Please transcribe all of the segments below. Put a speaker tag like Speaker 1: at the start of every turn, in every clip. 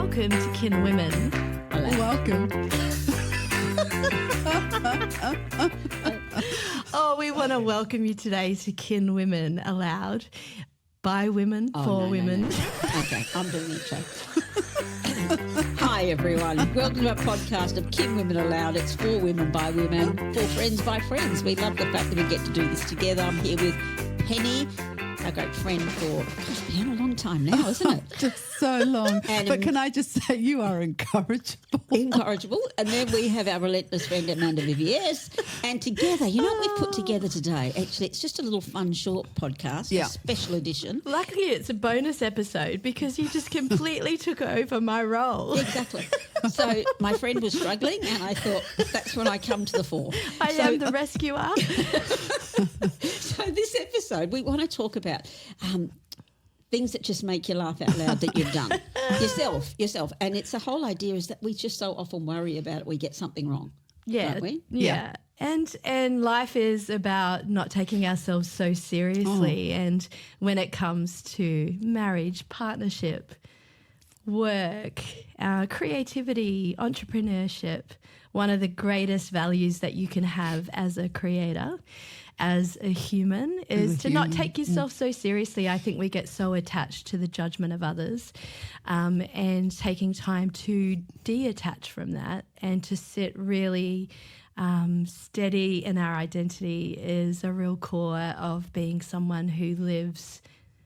Speaker 1: welcome to Kinwomen.
Speaker 2: Welcome.
Speaker 1: We want to welcome you today to Kinwomen ALOUD, by women, for women.
Speaker 3: No. Okay, I'm doing it, Joe. Hi, everyone. Welcome to our podcast of Kinwomen ALOUD. It's for women, by women, for friends, by friends. We love the fact that we get to do this together. I'm here with Penny, our great friend for, gosh, it's been a long time now, isn't it?
Speaker 2: Just so long. But can I just say you are incorrigible.
Speaker 3: Incorrigible. And then we have our relentless friend Amanda Viviers. And together, you know what we've put together today? Actually, it's just a little fun short podcast, a special edition.
Speaker 1: Luckily, it's a bonus episode because you just completely took over my role.
Speaker 3: Exactly. So my friend was struggling and I thought that's when I come to the fore.
Speaker 1: I am the rescuer.
Speaker 3: So this episode, we want to talk about things that just make you laugh out loud that you've done yourself. And it's the whole idea is that we just so often worry about it, we get something wrong.
Speaker 1: Yeah.
Speaker 3: Don't we?
Speaker 1: Yeah. And life is about not taking ourselves so seriously. And when it comes to marriage, partnership, work, creativity, entrepreneurship, one of the greatest values that you can have as a creator, as a human, is to not take yourself so seriously. I think we get so attached to the judgment of others, and taking time to detach from that and to sit really steady in our identity is a real core of being someone who lives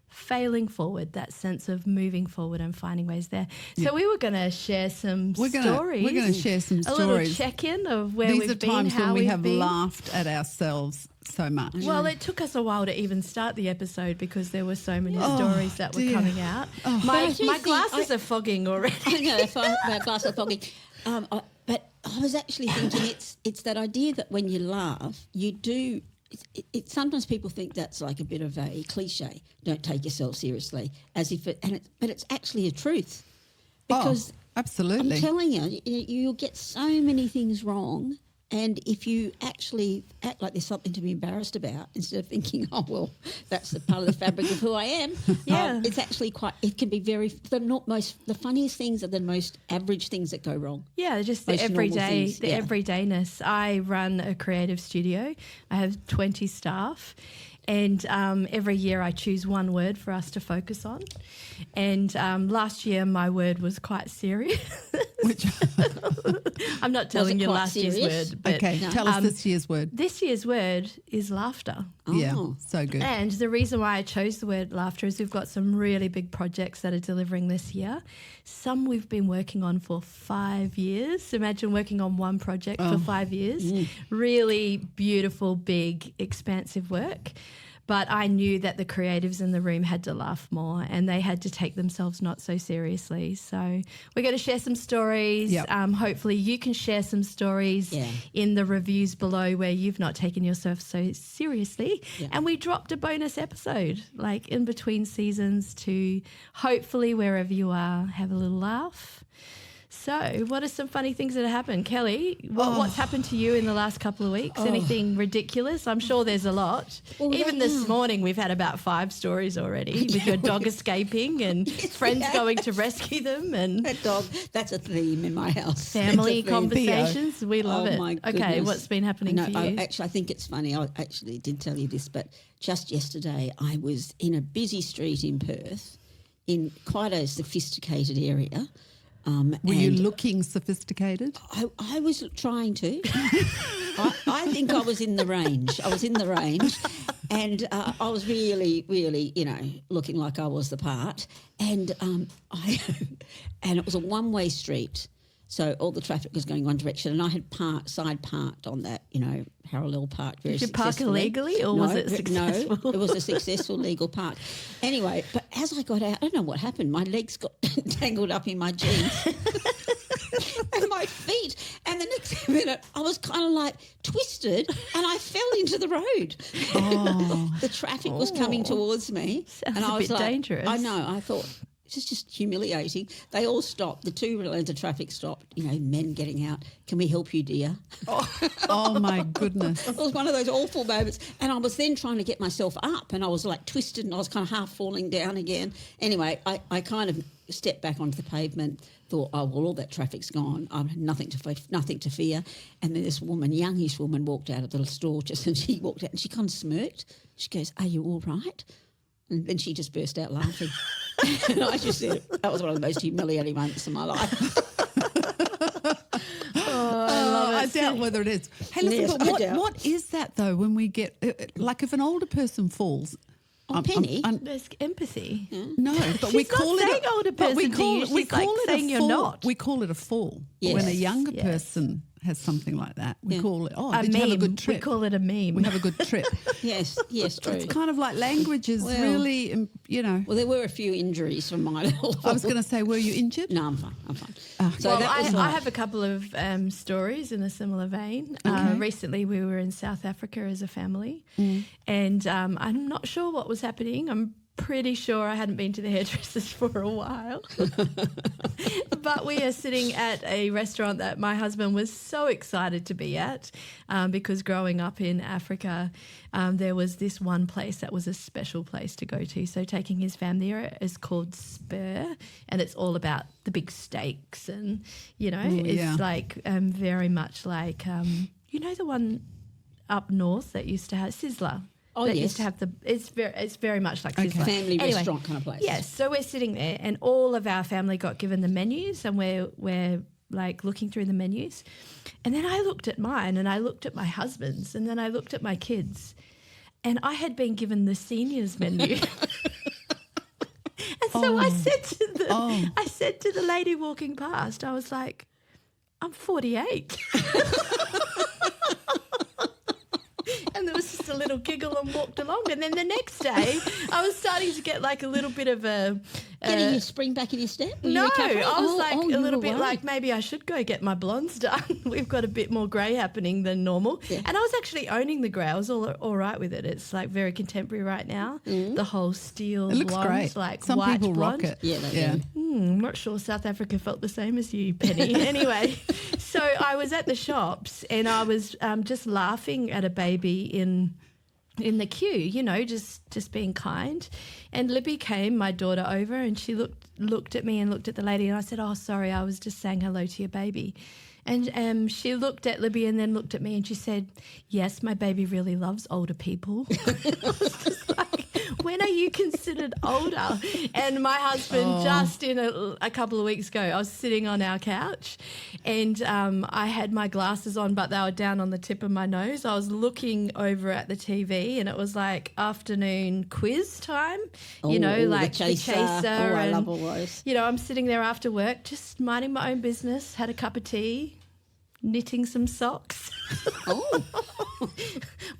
Speaker 1: failing forward, that sense of moving forward and finding ways there. So we were going to share some stories.
Speaker 2: We're going to share some stories.
Speaker 1: A little check-in of where we've been,
Speaker 2: These are times
Speaker 1: how
Speaker 2: when we
Speaker 1: we've
Speaker 2: have
Speaker 1: been.
Speaker 2: laughed at ourselves so much.
Speaker 1: Well, it took us a while to even start the episode because there were so many stories that were coming out. My glasses are fogging already.
Speaker 3: I know, my glasses are fogging. But I was actually thinking it's that idea that when you laugh, you do. Sometimes people think that's like a bit of a cliche. Don't take yourself seriously, as if but it's actually a truth. Because
Speaker 2: absolutely,
Speaker 3: I'm telling you, you'll get so many things wrong. And if you actually act like there's something to be embarrassed about, instead of thinking, oh, well, that's the part of the fabric of who I am, it's actually it can be the funniest things are the most average things that go wrong.
Speaker 1: Yeah, just the everydayness. I run a creative studio. I have 20 staff. And every year I choose one word for us to focus on. And last year my word was quite serious. I'm not telling you last year's word. But,
Speaker 2: okay, tell us this year's word.
Speaker 1: This year's word is laughter.
Speaker 2: Yeah, so good.
Speaker 1: And the reason why I chose the word laughter is we've got some really big projects that are delivering this year. Some we've been working on for 5 years. Imagine working on one project for 5 years. Really beautiful, big, expansive work. But I knew that the creatives in the room had to laugh more and they had to take themselves not so seriously. So we're going to share some stories.
Speaker 2: Yep.
Speaker 1: Hopefully you can share some stories in the reviews below where you've not taken yourself so seriously. Yeah. And we dropped a bonus episode like in between seasons to hopefully wherever you are have a little laugh. So what are some funny things that have happened? Kelly, what's happened to you in the last couple of weeks? Anything ridiculous? I'm sure there's a lot. Well, even this morning we've had about 5 stories already with your dog escaping and friends going to rescue them. And
Speaker 3: that dog, that's a theme in my house.
Speaker 1: Family conversations, we love it.
Speaker 3: My goodness.
Speaker 1: Okay, what's been happening for you?
Speaker 3: Actually, I think it's funny. I actually did tell you this, but just yesterday I was in a busy street in Perth in quite a sophisticated area.
Speaker 2: Were you looking sophisticated?
Speaker 3: I was trying to. I think I was in the range. And I was really, really, looking like I was the part. And it was a one-way street. So all the traffic was going one direction, and I had side parked on that, parallel park.
Speaker 1: Did you park illegally, or was it successful?
Speaker 3: No, it was a successful legal park. Anyway, but as I got out, I don't know what happened. My legs got tangled up in my jeans and my feet. And the next minute, I was kind of like twisted, and I fell into the road. The traffic was coming towards me,
Speaker 1: Sounds
Speaker 3: and I was
Speaker 1: a bit
Speaker 3: like,
Speaker 1: dangerous.
Speaker 3: I know. I thought, this is just humiliating. They all stopped. The 2 lanes of traffic stopped, men getting out. Can we help you, dear?
Speaker 2: Oh, my goodness.
Speaker 3: It was one of those awful moments. And I was then trying to get myself up, and I was like twisted, and I was kind of half falling down again. Anyway, I kind of stepped back onto the pavement, thought, oh, well, all that traffic's gone. I have nothing to fear. And then this woman, youngish woman, walked out of the store and she walked out and she kind of smirked. She goes, are you all right? And then she just burst out laughing. And I just said, that was one of the most humiliating moments of my life.
Speaker 2: I doubt whether it is. Hey, listen,
Speaker 3: Yes,
Speaker 2: but what is that though when we get, like if an older person falls?
Speaker 3: Penny?
Speaker 1: There's empathy.
Speaker 2: No, but we
Speaker 1: She's not
Speaker 2: call
Speaker 1: saying
Speaker 2: it
Speaker 1: older
Speaker 2: but we
Speaker 1: person to
Speaker 2: call
Speaker 1: you.
Speaker 2: it we
Speaker 1: She's like
Speaker 2: call it
Speaker 1: saying
Speaker 2: a
Speaker 1: you're
Speaker 2: fall.
Speaker 1: not.
Speaker 2: We call it a fall.
Speaker 3: Yes.
Speaker 2: When a younger
Speaker 1: Yes.
Speaker 2: person has something like that, we
Speaker 3: Yeah.
Speaker 2: call it,
Speaker 1: A
Speaker 2: did you have a
Speaker 1: meme.
Speaker 2: good trip?
Speaker 1: We call it a meme.
Speaker 2: We have a good trip.
Speaker 3: Yes, true.
Speaker 2: It's kind of like language is
Speaker 3: Well-
Speaker 2: really,
Speaker 3: Well, there were a few injuries from my level.
Speaker 2: I was going to say, were you injured?
Speaker 3: No, I'm fine. So
Speaker 1: Well,
Speaker 3: that was
Speaker 1: I have a couple of stories in a similar vein. Recently, we were in South Africa as a family, and I'm not sure what was happening. I'm pretty sure I hadn't been to the hairdressers for a while. But we are sitting at a restaurant that my husband was so excited to be at because growing up in Africa, there was this one place that was a special place to go to. So taking his family there is called Spur, and it's all about the big steaks and, it's like very much like, the one up north that used to have Sizzler.
Speaker 3: Oh,
Speaker 1: that
Speaker 3: yes.
Speaker 1: used to have it's very much like Sizzler.
Speaker 3: family
Speaker 1: Anyway,
Speaker 3: restaurant kind of place.
Speaker 1: Yes, so we're sitting there and all of our family got given the menus and we're like looking through the menus. And then I looked at mine and I looked at my husband's and then I looked at my kids and I had been given the seniors menu. And so I said to the lady walking past, I was like, I'm 48. And there was just a little giggle and walked along. And then the next day, I was starting to get like a little bit of a...
Speaker 3: Getting your spring back in your step? Were you
Speaker 1: No,
Speaker 3: recovering?
Speaker 1: I was
Speaker 3: you
Speaker 1: a little
Speaker 3: were
Speaker 1: bit
Speaker 3: worried.
Speaker 1: like maybe I should go get my blondes done. We've got a bit more grey happening than normal.
Speaker 3: Yeah.
Speaker 1: And I was actually owning the grey. I was all right with it. It's like very contemporary right now. The whole steel
Speaker 2: It looks
Speaker 1: blonde,
Speaker 2: great.
Speaker 1: like
Speaker 2: Some
Speaker 1: white
Speaker 2: people
Speaker 1: blonde.
Speaker 2: rock it.
Speaker 3: Yeah, they do.
Speaker 1: I'm not sure South Africa felt the same as you, Penny. Anyway, so I was at the shops and I was just laughing at a baby in the queue, just being kind. And Libby came, my daughter, over and she looked at me and looked at the lady and I said, oh, sorry, I was just saying hello to your baby. And she looked at Libby and then looked at me and she said, yes, my baby really loves older people. I was just like, when are you considered older? And my husband just in a couple of weeks ago, I was sitting on our couch and I had my glasses on, but they were down on the tip of my nose. I was looking over at the TV and it was like afternoon quiz time, like
Speaker 3: the
Speaker 1: Chaser.
Speaker 3: I
Speaker 1: and,
Speaker 3: love all those.
Speaker 1: I'm sitting there after work, just minding my own business, had a cup of tea, knitting some socks.
Speaker 3: Oh.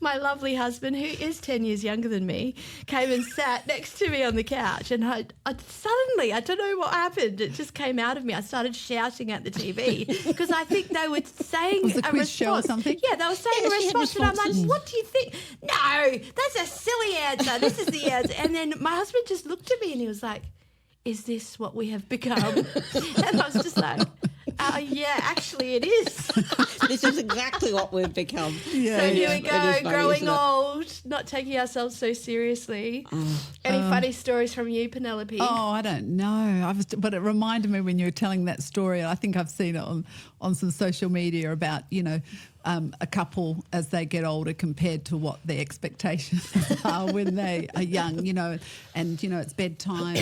Speaker 1: My lovely husband, who is 10 years younger than me, came and sat next to me on the couch and I suddenly, I don't know what happened, it just came out of me. I started shouting at the TV because I think they were saying
Speaker 2: Was the
Speaker 1: a
Speaker 2: quiz
Speaker 1: response.
Speaker 2: show or something?
Speaker 1: Yeah, they were saying
Speaker 3: Yeah,
Speaker 1: a
Speaker 3: she had
Speaker 1: response and I'm like,
Speaker 3: responses.
Speaker 1: what do you think? No, that's a silly answer. This is the answer. And then my husband just looked at me and he was like, is this what we have become? And I was just like, yeah, actually it is.
Speaker 3: This is exactly what we've become.
Speaker 2: Yeah,
Speaker 1: So here
Speaker 2: yeah.
Speaker 1: we
Speaker 3: It
Speaker 1: go,
Speaker 3: is funny,
Speaker 1: growing
Speaker 3: isn't it?
Speaker 1: old, not taking ourselves so seriously. Any funny stories from you, Penelope?
Speaker 2: Oh, I don't know. But it reminded me when you were telling that story. I think I've seen it on some social media about, a couple as they get older compared to what their expectations are when they are young, and it's bedtime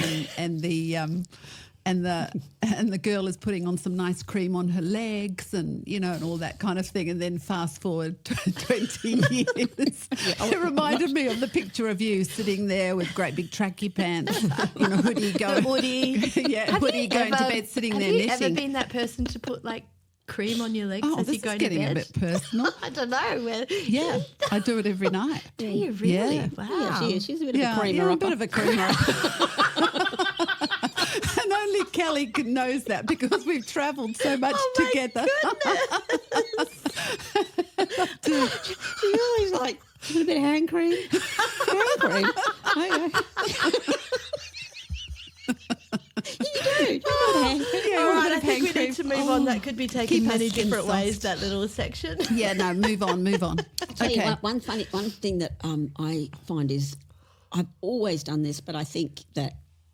Speaker 2: and the girl is putting on some nice cream on her legs and and all that kind of thing, and then fast forward 20 years. It reminded me of the picture of you sitting there with great big tracky pants, hoodie going, hoodie going to bed, sitting there knitting.
Speaker 1: Have you ever been that person to put like cream on your legs
Speaker 2: Oh,
Speaker 1: as
Speaker 2: this
Speaker 1: you go
Speaker 2: is
Speaker 1: to
Speaker 2: getting
Speaker 1: bed?
Speaker 2: a bit personal.
Speaker 1: I don't know.
Speaker 2: Yeah, I do it every night.
Speaker 1: Do you really?
Speaker 2: Yeah.
Speaker 1: Wow.
Speaker 3: Yeah, she is. She's a bit of a creamer
Speaker 2: you're a
Speaker 3: upper.
Speaker 2: bit of a creamer. And only Kelly knows that because we've travelled so much together.
Speaker 3: She's always like, a little bit of hand cream. Hand cream? Okay. You do. Hand cream.
Speaker 2: Yeah,
Speaker 1: All
Speaker 2: a
Speaker 1: right,
Speaker 2: bit
Speaker 1: I
Speaker 2: of
Speaker 1: think
Speaker 2: hand
Speaker 1: we
Speaker 2: cream.
Speaker 1: need to move on. That could be taken
Speaker 2: Keep our
Speaker 1: many
Speaker 2: skin
Speaker 1: different ways,
Speaker 2: soft.
Speaker 1: that little section.
Speaker 2: Yeah, no, move on.
Speaker 3: Tell you
Speaker 2: Okay.
Speaker 3: what, one thing that I find is I've always done this, but I think that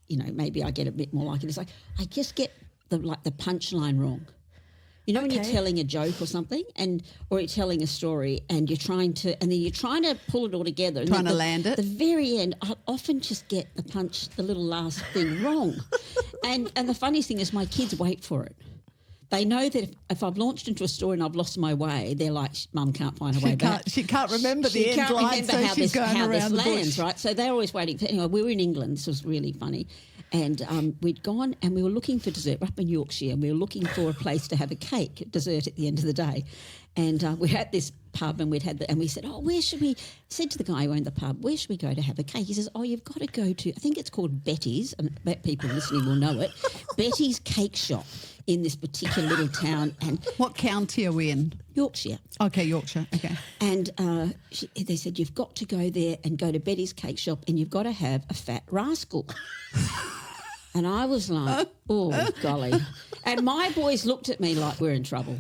Speaker 3: maybe I get a bit more like it. It's like I just get the punchline wrong. You know, when you're telling a joke or something, or you're telling a story, and you're trying to pull it all together, and
Speaker 2: trying to land it.
Speaker 3: At the very end, I often just get the little last thing wrong. and the funniest thing is, my kids wait for it. They know that if I've launched into a story and I've lost my way, they're like, Mum can't find her way back.
Speaker 2: She can't remember the end line, so she's going
Speaker 3: how
Speaker 2: around
Speaker 3: this
Speaker 2: the
Speaker 3: lands,
Speaker 2: bush.
Speaker 3: right? So they're always waiting. Anyway, we were in England. This was really funny. And we'd gone and we were looking for dessert. We're up in Yorkshire, and we were looking for a place to have a cake, dessert at the end of the day. And we had this pub, and and we said, where should we? Said to the guy who owned the pub, where should we go to have a cake? He says, you've got to go to, I think it's called Betty's, and people listening will know it, Betty's Cake Shop in this particular little town. And
Speaker 2: what county are we in?
Speaker 3: Yorkshire.
Speaker 2: Okay, Yorkshire. Okay.
Speaker 3: And they said, you've got to go there and go to Betty's Cake Shop, and you've got to have a fat rascal. And I was like, oh, golly. And my boys looked at me like, we're in trouble.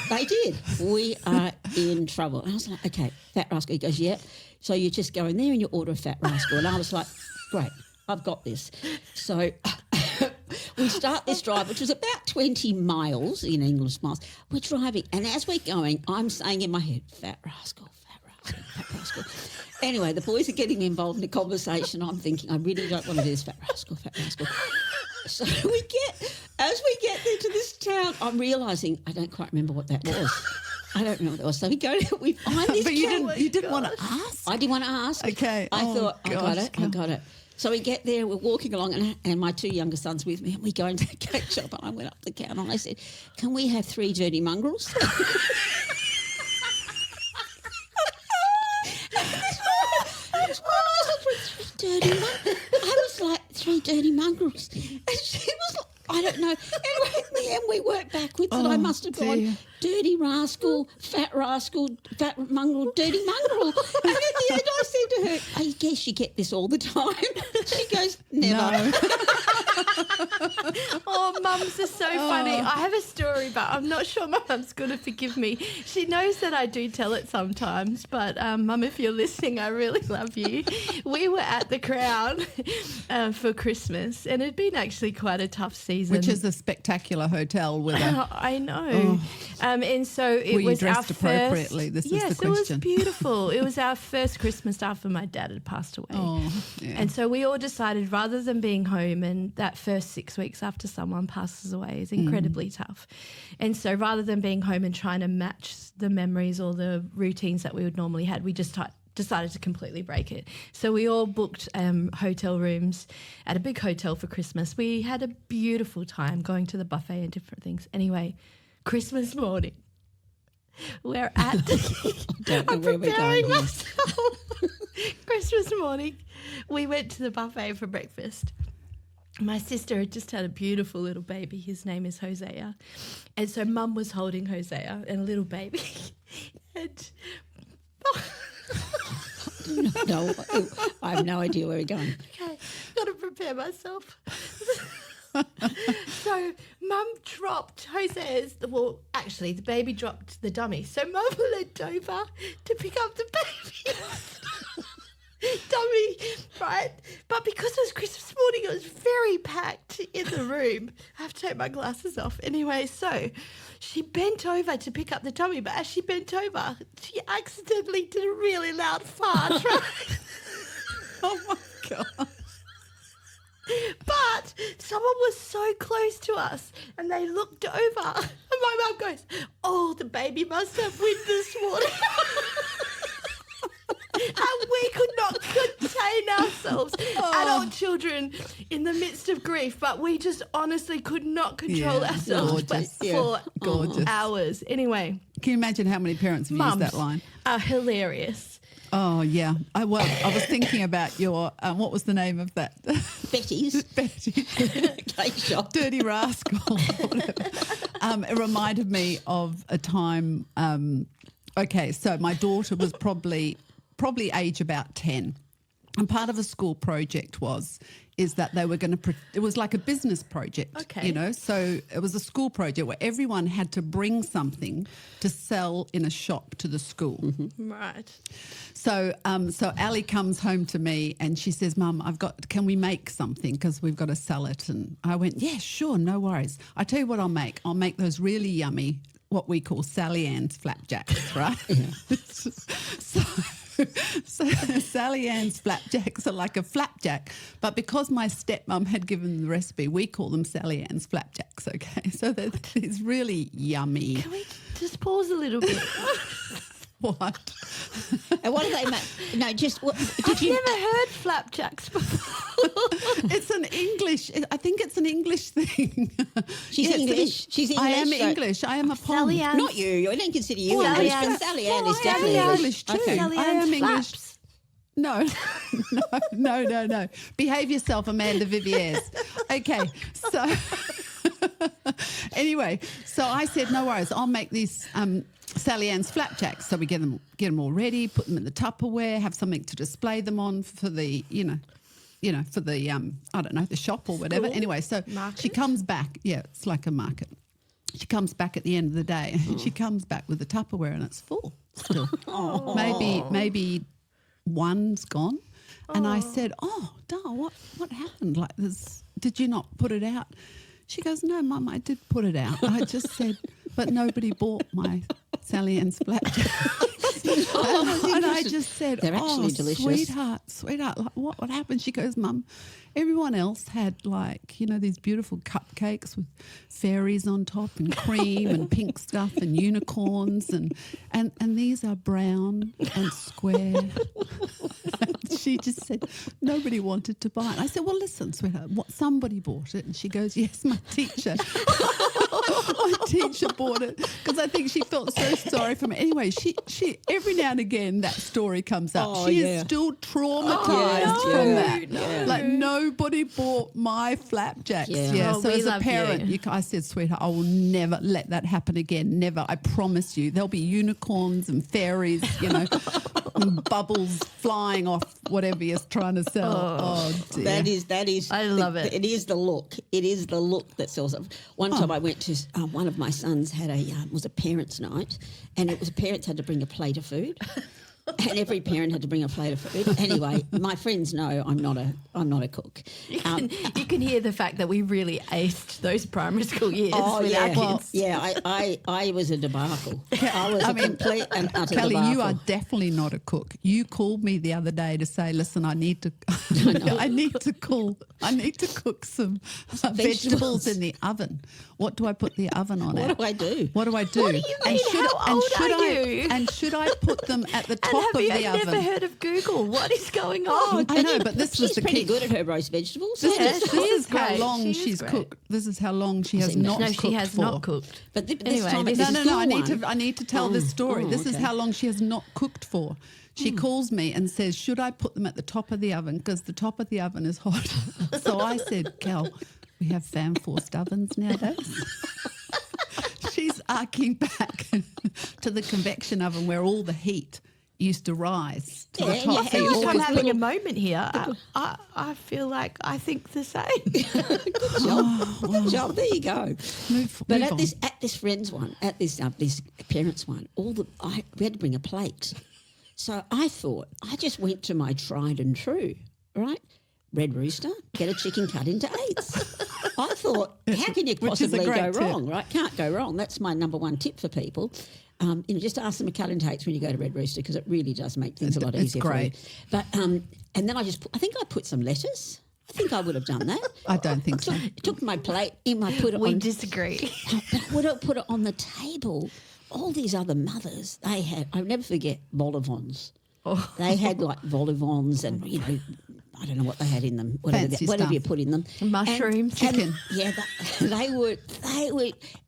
Speaker 3: They did. We are in trouble. And I was like, okay, fat rascal. He goes, yeah. So you just go in there and you order a fat rascal. And I was like, great, I've got this. So we start this drive, which was about 20 miles in English miles. We're driving, and as we're going, I'm saying in my head, fat rascal, fat rascal, fat rascal. Anyway, the boys are getting involved in a conversation. I'm thinking, I really don't want to do this, fat rascal, fat rascal. So as we get there to this town, I'm realising I don't quite remember what that was. I don't remember what that was. So we find this.
Speaker 2: But you didn't want to ask?
Speaker 3: I didn't want to ask.
Speaker 2: Okay.
Speaker 3: I thought, I got it. So we get there, we're walking along, and my two younger sons with me, and we go into the cake shop, and I went up the counter and I said, can we have 3 dirty mongrels? I was like, 3 dirty mongrels. And she was like, I don't know. Anyway, in the end, we worked backwards, and I must have gone, dirty rascal, fat mongrel, dirty mongrel. And at the end, I said to her, I guess you get this all the time. She goes, never.
Speaker 2: No.
Speaker 1: Oh, mums are so funny. I have a story, but I'm not sure my mum's going to forgive me. She knows that I do tell it sometimes, but Mum, if you're listening, I really love you. We were at the Crown for Christmas, and it'd been actually quite a tough season.
Speaker 2: Which is a spectacular hotel with a...
Speaker 1: I know. And so it
Speaker 2: were you
Speaker 1: was
Speaker 2: dressed
Speaker 1: our
Speaker 2: appropriately?
Speaker 1: First,
Speaker 2: this is the question.
Speaker 1: Yes, it was beautiful. It was our first Christmas after my dad had passed away.
Speaker 2: Oh, yeah.
Speaker 1: And so we all decided, rather than being home, and that first 6 weeks after someone passes away is incredibly tough. And so rather than being home and trying to match the memories or the routines that we would normally had, we just decided to completely break it. So we all booked hotel rooms at a big hotel for Christmas. We had a beautiful time going to the buffet and different things. Anyway, Christmas morning, we're at I'm preparing myself. Christmas morning, we went to the buffet for breakfast. My sister had just had a beautiful little baby. His name is Hosea. And so Mum was holding Hosea and a little baby. And
Speaker 3: No, I have no idea where we're going.
Speaker 1: okay, got to prepare myself. So Mum dropped Hosea's, actually the baby dropped the dummy. So Mum leant over to pick up the baby. Dummy, right? But because it was Christmas morning, it was very packed in the room. I have to take my glasses off. Anyway, so she bent over to pick up the dummy, but as she bent over, she accidentally did a really loud fart, right?
Speaker 2: Oh, my God.
Speaker 1: But someone was so close to us, and they looked over, and my mum goes, oh, the baby must have wind this morning. And we could not contain ourselves, adult children in the midst of grief, but we just honestly could not control ourselves for hours. Anyway.
Speaker 2: Can you imagine how many parents have used that line?
Speaker 1: Are hilarious.
Speaker 2: Oh, yeah. I was thinking about your, what was the name of that?
Speaker 3: Betty's. Cake shop.
Speaker 2: Dirty rascal. It reminded me of a time, okay, so my daughter was probably age about 10. And part of a school project was is that they were going to, it was like a business project,
Speaker 1: Okay.
Speaker 2: you know, so it was a school project where everyone had to bring something to sell in a shop to the school.
Speaker 1: Right.
Speaker 2: So Ali comes home to me and she says, Mum, can we make something because we've got to sell it? And I went, yeah, sure, no worries. I tell you what I'll make. I'll make those really yummy, what we call Sally Ann's flapjacks, right? So Sally Ann's flapjacks are like a flapjack, but because my stepmom had given the recipe, we call them Sally Ann's flapjacks, okay? So they're these really yummy.
Speaker 1: Can we just pause a little bit?
Speaker 2: What?
Speaker 3: And what do they make? No, just what
Speaker 1: I've never heard flapjacks before.
Speaker 2: It's an English, I think it's an English thing.
Speaker 3: She's English. She's English.
Speaker 2: I am
Speaker 3: so-
Speaker 2: English. I am a pom.
Speaker 1: Sally Ann's.
Speaker 3: Not you. I don't consider you
Speaker 1: Sally
Speaker 3: English,
Speaker 1: Ann's.
Speaker 3: but Sally Ann
Speaker 2: Well,
Speaker 3: is
Speaker 2: I am
Speaker 3: definitely
Speaker 2: English too.
Speaker 3: Okay.
Speaker 1: Sally
Speaker 2: I
Speaker 1: Ann's
Speaker 2: am English.
Speaker 1: flaps.
Speaker 2: No. Behave yourself, Amanda Viviers. Okay, so anyway, so I said, no worries, I'll make these Sally Ann's flapjacks. So we get them all ready, put them in the Tupperware, have something to display them on for the, for the I don't know, the shop or whatever.
Speaker 1: School?
Speaker 2: Anyway, so
Speaker 1: Market?
Speaker 2: she comes back. Yeah, it's like a market. She comes back at the end of the day, and she comes back with the Tupperware, and it's full still. Maybe one's gone. And I said, oh, Dal, what happened? Like this, did you not put it out? She goes, no, Mum, I did put it out. I just said, but nobody bought my Sally Ann's flapjacks. And I just said,
Speaker 3: They're actually delicious.
Speaker 2: Sweetheart, like, what happened? She goes, Mum, everyone else had like, these beautiful cupcakes with fairies on top and cream and pink stuff and unicorns and these are brown and square. She just said, nobody wanted to buy it. I said, well, listen, sweetheart, somebody bought it. And she goes, yes, my teacher. My teacher bought it because I think she felt so sorry for me. Anyway, she every now and again that story comes up.
Speaker 3: Oh,
Speaker 2: She
Speaker 3: yeah.
Speaker 2: is still traumatized
Speaker 3: Oh,
Speaker 2: from
Speaker 3: no,
Speaker 2: that.
Speaker 3: no.
Speaker 2: Like nobody bought my flapjacks.
Speaker 3: Yeah.
Speaker 1: Oh,
Speaker 2: So
Speaker 1: we
Speaker 2: as a
Speaker 1: love
Speaker 2: parent,
Speaker 1: you.
Speaker 2: I said, sweetheart, I will never let that happen again. Never. I promise you. There'll be unicorns and fairies, and bubbles flying off whatever you're trying to sell. Oh dear.
Speaker 3: That is.
Speaker 1: I love it.
Speaker 3: It is the look. It is the look that sells it. One time I went to one of my sons had was a parents' night, and it was parents had to bring a plate of food. And every parent had to bring a plate of food. Anyway, my friends know I'm not a cook.
Speaker 1: You can hear the fact that we really aced those primary school years with
Speaker 3: yeah,
Speaker 1: our kids.
Speaker 3: I was a debacle. I was complete and utter
Speaker 2: Kelly,
Speaker 3: debacle.
Speaker 2: you are definitely not a cook. You called me the other day to say, "Listen, I need to cook some vegetables in the oven. What do I put the oven on?
Speaker 3: What do I do?
Speaker 2: What do I do?
Speaker 1: What do you mean? How old are you?
Speaker 2: And should I put them at the top
Speaker 1: And
Speaker 2: of
Speaker 1: have
Speaker 2: the
Speaker 1: you
Speaker 2: oven?
Speaker 1: never heard of Google? What is going on?
Speaker 2: I know, but this was
Speaker 3: She's
Speaker 2: the
Speaker 3: pretty
Speaker 2: key.
Speaker 3: good at her roast vegetables.
Speaker 2: This
Speaker 1: Yeah,
Speaker 2: is,
Speaker 1: she
Speaker 2: this
Speaker 1: is
Speaker 2: is how
Speaker 1: great.
Speaker 2: long
Speaker 1: She is
Speaker 2: she's
Speaker 1: great.
Speaker 2: cooked. This is how long she has
Speaker 3: No,
Speaker 2: not
Speaker 1: No,
Speaker 2: cooked
Speaker 1: she has
Speaker 2: for.
Speaker 1: not cooked.
Speaker 3: But this
Speaker 1: Anyway,
Speaker 3: time
Speaker 1: this
Speaker 3: it's
Speaker 1: is-
Speaker 3: a
Speaker 2: No.
Speaker 3: school
Speaker 2: I need to tell this story. This is
Speaker 3: okay.
Speaker 2: how long she has not cooked for. She calls me and says, "Should I put them at the top of the oven because the top of the oven is hot?" So I said, "Cal, we have fan forced ovens nowadays." She's arcing back to the convection oven where all the heat used to rise to the
Speaker 3: Yeah,
Speaker 2: top.
Speaker 3: yeah,
Speaker 1: I feel
Speaker 2: you
Speaker 1: like I'm
Speaker 2: always
Speaker 1: having
Speaker 2: put-
Speaker 1: a moment here. I feel like I think the same.
Speaker 3: Good job. There you go.
Speaker 2: Move
Speaker 3: But
Speaker 2: on.
Speaker 3: at this friend's one, at this parents' one, we had to bring a plate. So I thought I just went to my tried and true, right? Red Rooster, get a chicken cut into eighths. I thought, how can you
Speaker 2: Which is a
Speaker 3: possibly go
Speaker 2: great tip.
Speaker 3: wrong, right? Can't go wrong. That's my number one tip for people. Just ask them to cut into eighths when you go to Red Rooster because it really does make things a lot
Speaker 2: It's
Speaker 3: easier
Speaker 2: great.
Speaker 3: for you. But and then I think I put some lettuce. I think I would have done that.
Speaker 2: I don't think so.
Speaker 3: Took my plate and I put it
Speaker 1: We
Speaker 3: on.
Speaker 1: disagree.
Speaker 3: But I would have put it on the table. All these other mothers, they had, I'll never forget, vol au vents.
Speaker 1: Oh.
Speaker 3: They had like vol au vents and, I don't know what they had in them, whatever
Speaker 2: Fancy
Speaker 3: you
Speaker 2: stuff.
Speaker 3: put in them.
Speaker 1: Mushrooms.
Speaker 2: Chicken.
Speaker 3: Yeah, they were,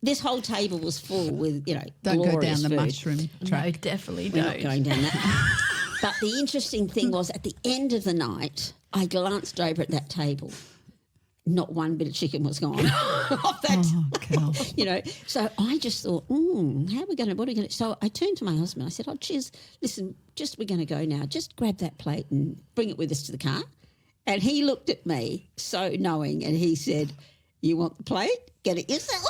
Speaker 3: this whole table was full with,
Speaker 2: Don't go down
Speaker 3: glorious
Speaker 2: the
Speaker 3: food.
Speaker 2: mushroom track.
Speaker 1: No, definitely
Speaker 3: We're not
Speaker 1: don't.
Speaker 3: going down that. But the interesting thing was at the end of the night, I glanced over at that table. Not one bit of chicken was gone off that.
Speaker 2: Oh, Cal.
Speaker 3: So I just thought, what are we going to? So I turned to my husband. I said, "Oh, cheers. Listen, we're going to go now. Just grab that plate and bring it with us to the car, And he looked at me so knowing and he said, "You want the plate? Get it yourself."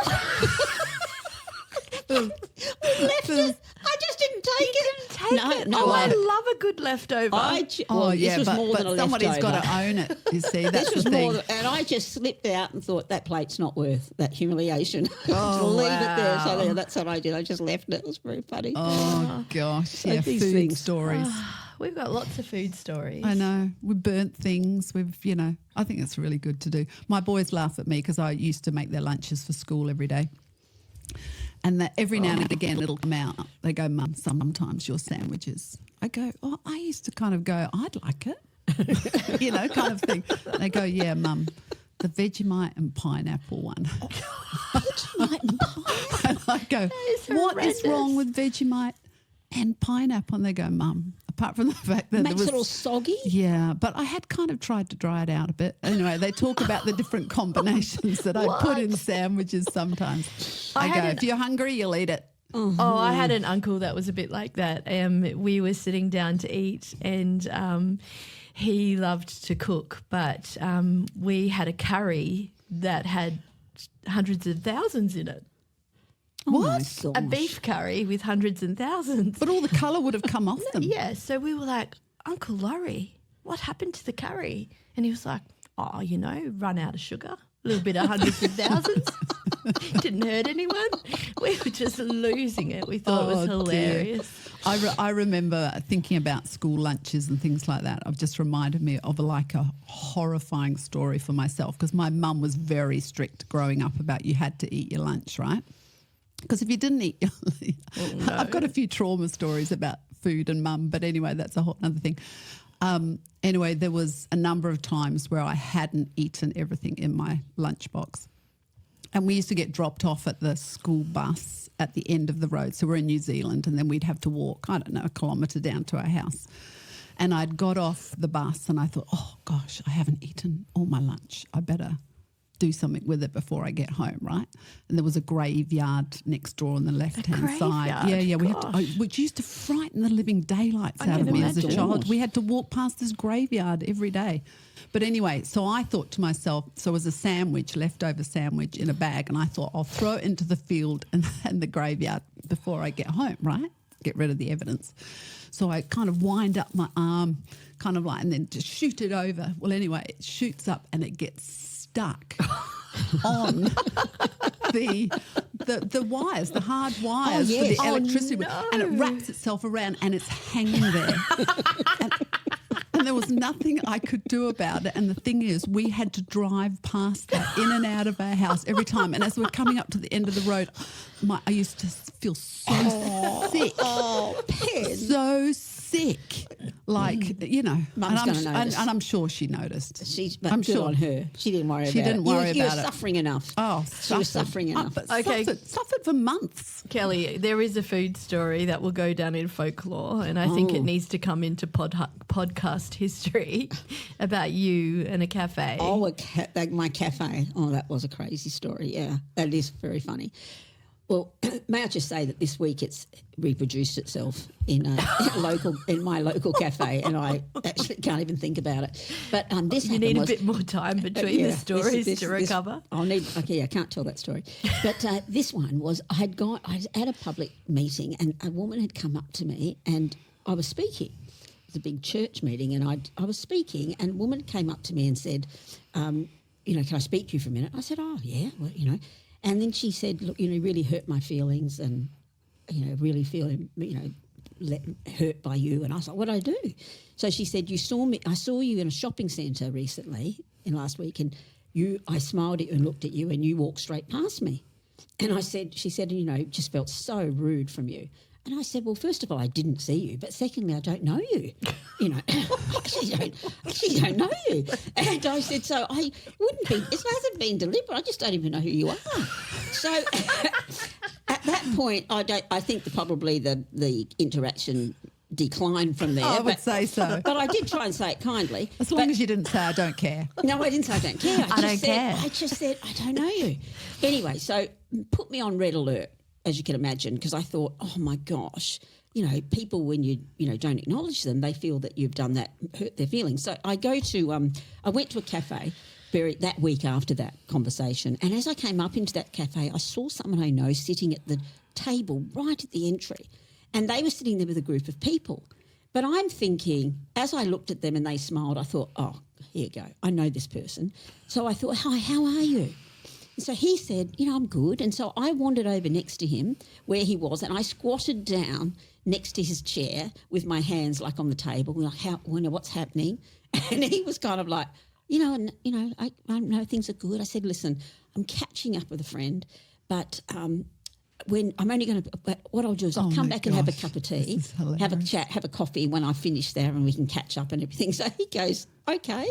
Speaker 3: We left it. I just didn't take it. No,
Speaker 1: I love a good leftover.
Speaker 3: This was more than a
Speaker 2: somebody's
Speaker 3: leftover.
Speaker 2: got to own it. You see, that's
Speaker 3: This was
Speaker 2: the thing.
Speaker 3: more, and I just slipped out and thought that plate's not worth that humiliation.
Speaker 2: Oh,
Speaker 3: Leave it there.
Speaker 2: wow.
Speaker 3: So there, that's what I did. I just left it. It was very funny.
Speaker 2: Oh gosh, yeah,
Speaker 3: these
Speaker 2: food
Speaker 3: things.
Speaker 2: stories.
Speaker 1: We've got lots of food stories.
Speaker 2: I know. We burnt things. I think it's really good to do. My boys laugh at me because I used to make their lunches for school every day. And that every now and again it'll come out. They go, "Mum, sometimes your sandwiches." I go, "Oh, I used to kind of go, I'd like it," kind of thing. They go, "Yeah, Mum, the Vegemite and pineapple one."
Speaker 3: Vegemite and pineapple.
Speaker 2: And I go,
Speaker 1: is
Speaker 2: "What is
Speaker 1: horrendous.
Speaker 2: wrong with Vegemite and pineapple?" And they go, "Mum, apart from the fact that
Speaker 3: Makes
Speaker 2: there was
Speaker 3: it all soggy.
Speaker 2: Yeah, but I had kind of tried to dry it out a bit. Anyway, they talk about the different combinations that I put in sandwiches sometimes. I go, if you're hungry, you'll eat it.
Speaker 1: Oh, I had an uncle that was a bit like that. We were sitting down to eat and he loved to cook, but we had a curry that had hundreds of thousands in it.
Speaker 3: Oh
Speaker 2: What?
Speaker 3: my
Speaker 1: A
Speaker 3: gosh.
Speaker 1: beef curry with hundreds and thousands.
Speaker 2: But all the colour would have come off them.
Speaker 1: Yeah, so we were like, "Uncle Laurie, what happened to the curry?" And he was like, "Oh, run out of sugar. A little bit of hundreds of thousands. Didn't hurt anyone." We were just losing it. We thought it was
Speaker 2: Oh,
Speaker 1: hilarious.
Speaker 2: I remember thinking about school lunches and things like that. I've just reminded me of a horrifying story for myself because my mum was very strict growing up about you had to eat your lunch, right? Because if you didn't eat, I've got a few trauma stories about food and mum, but anyway, that's a whole other thing. Anyway, there was a number of times where I hadn't eaten everything in my lunchbox. And we used to get dropped off at the school bus at the end of the road. So we're in New Zealand and then we'd have to walk, a kilometre down to our house. And I'd got off the bus and I thought, oh, gosh, I haven't eaten all my lunch. I better do something with it before I get home, right? And there was a graveyard next door on the left-hand side. Yeah, we had to, which used to frighten the living daylights out of me as a child. We had to walk past this graveyard every day. But anyway, so I thought to myself, so it was a sandwich, leftover sandwich in a bag, and I thought I'll throw it into the field and the graveyard before I get home, right? Get rid of the evidence. So I kind of wind up my arm, and then just shoot it over. Well, anyway, it shoots up and it gets stuck on the wires, the hard wires for the electricity, and it wraps itself around and it's hanging there. And there was nothing I could do about it. And the thing is, we had to drive past that in and out of our house every time. And as we're coming up to the end of the road, I used to feel so sick.
Speaker 3: Oh, Pen.
Speaker 2: So sick. Mum's
Speaker 3: gonna notice.
Speaker 2: And I'm sure she noticed.
Speaker 3: I'm sure on her. She didn't worry about it.
Speaker 2: She didn't worry
Speaker 3: you
Speaker 2: about
Speaker 3: were
Speaker 2: it.
Speaker 3: suffering enough.
Speaker 2: Oh,
Speaker 3: she was suffering enough.
Speaker 1: Okay.
Speaker 2: Suffered for months.
Speaker 1: Kelly, there is a food story that will go down in folklore, and I think it needs to come into podcast history about you and a cafe.
Speaker 3: Oh, my cafe. Oh, that was a crazy story. Yeah, that is very funny. Well, may I just say that this week it's reproduced itself in my local cafe, and I actually can't even think about it. But this
Speaker 1: you need a bit more time between the stories to recover.
Speaker 3: I can't tell that story. But this one was I was at a public meeting, and a woman had come up to me, and I was speaking. It was a big church meeting, and I was speaking, and a woman came up to me and said, can I speak to you for a minute? I said, oh yeah, well, And then she said, look, really hurt my feelings and, really feeling, hurt by you. And I was like, what did I do? So she said, I saw you in a shopping centre recently last week, and I smiled at you and looked at you and you walked straight past me. And she said, it just felt so rude from you. And I said, well, first of all, I didn't see you, but secondly, I don't know you. I actually don't know you. And I said, so it hasn't been deliberate. I just don't even know who you are. So at that point, I think probably the interaction declined from there.
Speaker 2: I would say so.
Speaker 3: But I did try and say it kindly.
Speaker 2: As long as you didn't say I don't care.
Speaker 3: No, I didn't say I don't care.
Speaker 1: I
Speaker 3: just said, I don't know you. Anyway, so put me on red alert, as you can imagine, because I thought, oh my gosh, people, when you don't acknowledge them, they feel that you've done that, hurt their feelings. So I went to a cafe that week after that conversation, and as I came up into that cafe, I saw someone I know sitting at the table right at the entry, and they were sitting there with a group of people. But I'm thinking, as I looked at them and they smiled, I thought, oh, here you go, I know this person. So I thought, hi, how are you? And so he said, I'm good. And so I wandered over next to him where he was, and I squatted down next to his chair with my hands like on the table, like, what's happening? And he was kind of like, I know things are good. I said, listen, I'm catching up with a friend, but when I'm only going to, what I'll do is I'll come back and have a cup of tea, have a chat, have a coffee when I finish there, and we can catch up and everything. So he goes, okay.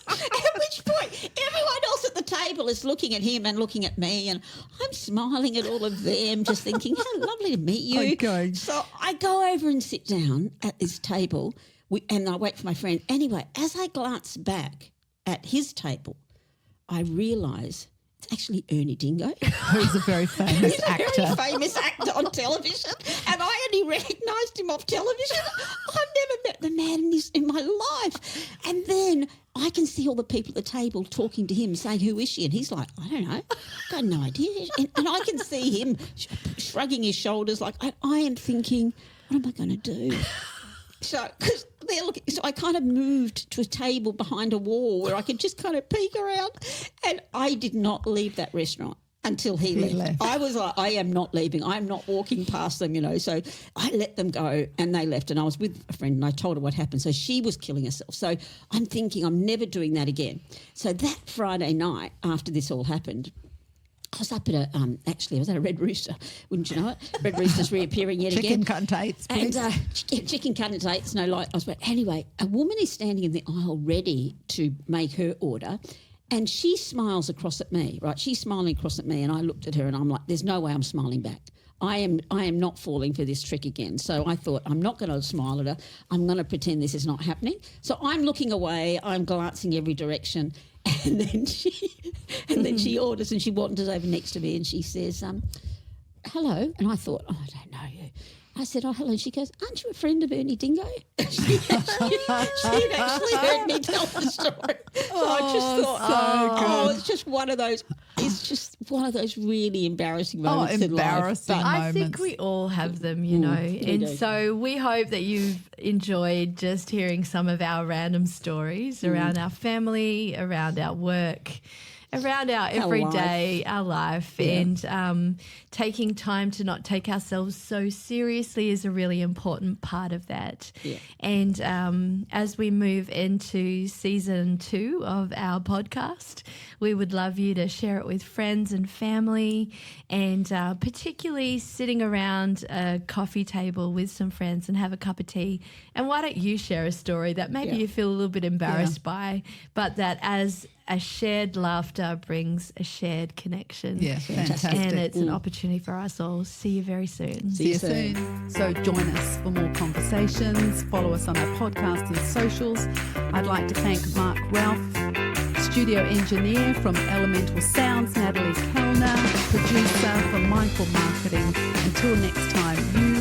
Speaker 3: At which point, everyone else at the table is looking at him and looking at me, and I'm smiling at all of them, just thinking, how lovely to meet you.
Speaker 2: Okay.
Speaker 3: So I go over and sit down at this table, and I wait for my friend. Anyway, as I glance back at his table, I realise it's actually Ernie Dingo.
Speaker 2: Who's a very famous actor.
Speaker 3: He's a very famous actor on television, and I only recognised him off television. I've never met the man in my life. And then I can see all the people at the table talking to him, saying, who is she? And he's like, I don't know. I've got no idea. And I can see him shrugging his shoulders like, I am thinking, what am I going to do? So, because they're looking, so I kind of moved to a table behind a wall where I could just kind of peek around, and I did not leave that restaurant until he left. I was like, I am not leaving. I'm not walking past them, So I let them go, and they left. And I was with a friend, and I told her what happened. So she was killing herself. So I'm thinking, I'm never doing that again. So that Friday night, after this all happened, I was up at I was at a Red Rooster, wouldn't you know it? Red Rooster's reappearing yet again.
Speaker 2: Chicken cut and tates, please.
Speaker 3: And chicken cut and tates, no light. But anyway, a woman is standing in the aisle ready to make her order, and she smiles across at me, right? She's smiling across at me, and I looked at her, and I'm like, there's no way I'm smiling back. I am not falling for this trick again. So I thought, I'm not going to smile at her. I'm going to pretend this is not happening. So I'm looking away. I'm glancing every direction. And then she orders, and she wanders over next to me, and she says, hello. And I thought, I don't know you. I said, hello. And she goes, aren't you a friend of Ernie Dingo? She'd actually heard me tell the story. So I just thought, it's just one of those. It's just one of those really embarrassing moments in life.
Speaker 2: Embarrassing moments.
Speaker 1: I think we all have them, and so we hope that you've enjoyed just hearing some of our random stories around our family, around our work, around our everyday, our life, and taking time to not take ourselves so seriously is a really important part of that. Yeah. And as we move into season 2 of our podcast, we would love you to share it with friends and family, and particularly sitting around a coffee table with some friends and have a cup of tea. And why don't you share a story that maybe you feel a little bit embarrassed by, but that as a shared laughter brings a shared connection.
Speaker 2: Yeah, fantastic.
Speaker 1: And it's an opportunity for us all. See you very soon.
Speaker 2: See you soon. So join us for more conversations. Follow us on our podcast and socials. I'd like to thank Mark Ralph, studio engineer from Elemental Sounds, Natalie Kellner, producer from Mindful Marketing. Until next time, you